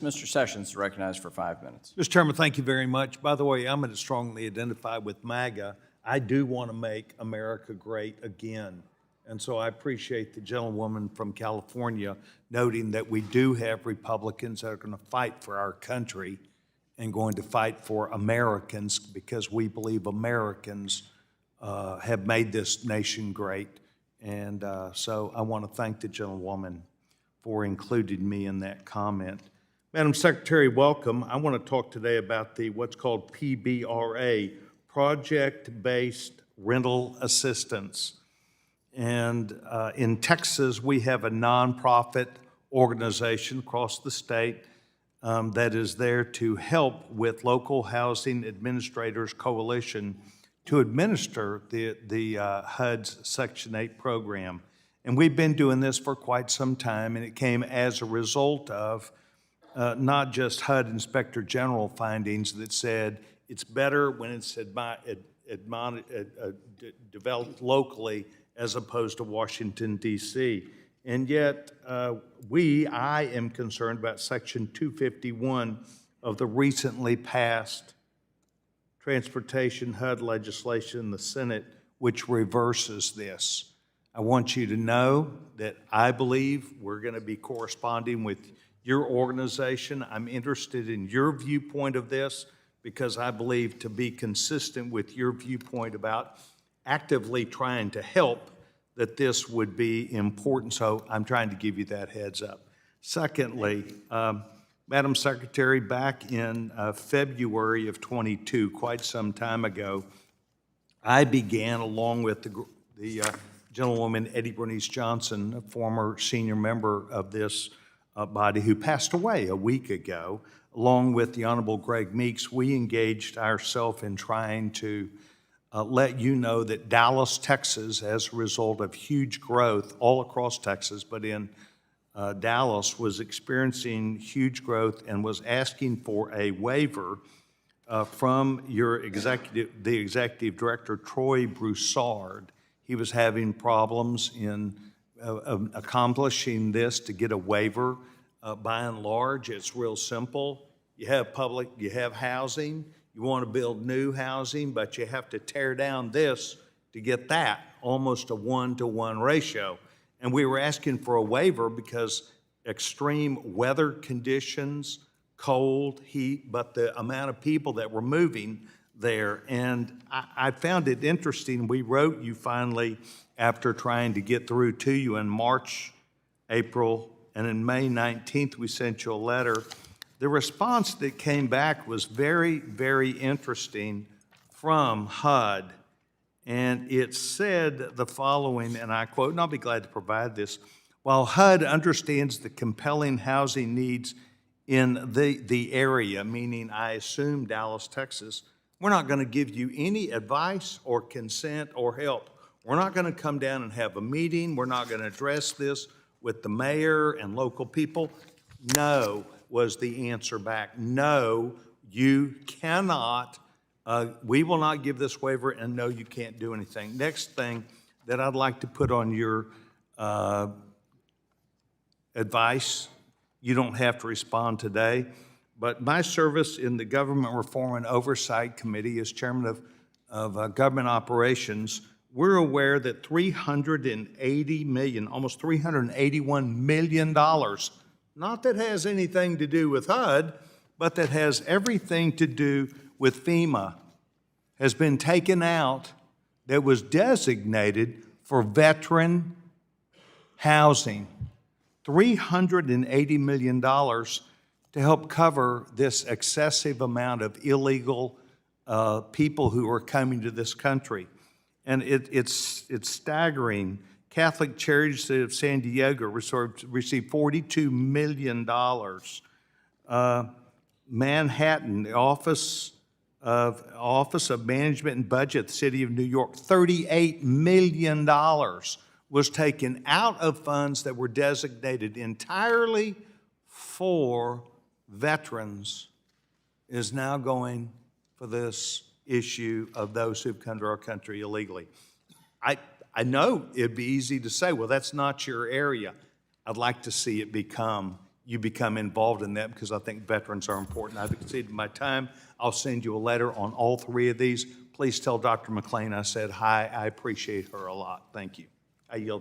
Mr. Sessions is recognized for 5 minutes. Mr. Chairman, thank you very much. By the way, I'm going to strongly identify with MAGA. I do want to make America great again. And so I appreciate the gentlewoman from California noting that we do have Republicans that are going to fight for our country and going to fight for Americans because we believe Americans have made this nation great. And so I want to thank the gentlewoman for including me in that comment. Madam Secretary, welcome. I want to talk today about what's called PBRA, Project-Based Rental Assistance. And in Texas, we have a nonprofit organization across the state that is there to help with Local Housing Administrators Coalition to administer the HUD's Section 8 program. And we've been doing this for quite some time, and it came as a result of not just HUD Inspector General findings that said it's better when it's developed locally as opposed to Washington, D.C. And yet, I am concerned about Section 251 of the recently passed transportation HUD legislation in the Senate, which reverses this. I want you to know that I believe we're going to be corresponding with your organization. I'm interested in your viewpoint of this because I believe to be consistent with your viewpoint about actively trying to help that this would be important. So I'm trying to give you that heads up. Secondly, Madam Secretary, back in February of 22, quite some time ago, I began, along with the gentlewoman Eddie Bernice Johnson, a former senior member of this body who passed away a week ago, along with the Honorable Greg Meeks, we engaged ourselves in trying to let you know that Dallas, Texas, as a result of huge growth all across Texas, but in Dallas, was experiencing huge growth and was asking for a waiver from the executive director, Troy Broussard. He was having problems in accomplishing this to get a waiver. By and large, it's real simple. You have housing, you want to build new housing, but you have to tear down this to get that, almost a 1-to-1 ratio. And we were asking for a waiver because extreme weather conditions, cold, heat, but the amount of people that were moving there. And I found it interesting. We wrote you finally after trying to get through to you in March, April, and in May 19th, we sent you a letter. The response that came back was very, very interesting from HUD. And it said the following, and I quote, and I'll be glad to provide this. While HUD understands the compelling housing needs in the area, meaning I assume Dallas, Texas, we're not going to give you any advice or consent or help. We're not going to come down and have a meeting. We're not going to address this with the mayor and local people. No was the answer back. No, you cannot. We will not give this waiver, and no, you can't do anything. Next thing that I'd like to put on your advice, you don't have to respond today, but my service in the Government Reform and Oversight Committee as chairman of government operations, we're aware that $380 million, almost $381 million, not that has anything to do with HUD, but that has everything to do with FEMA, has been taken out that was designated for veteran housing. $380 million to help cover this excessive amount of illegal people who are coming to this country. And it's staggering. Catholic Charities of San Diego received $42 million. Manhattan, the Office of Management and Budget, the City of New York, $38 million was taken out of funds that were designated entirely for veterans, is now going for this issue of those who've come to our country illegally. I know it'd be easy to say, well, that's not your area. I'd like to see it become you become involved in that, because I think veterans are important. I've exceeded my time. I'll send you a letter on all three of these. Please tell Dr. McLean I said hi. I appreciate her a lot. Thank you. I yield.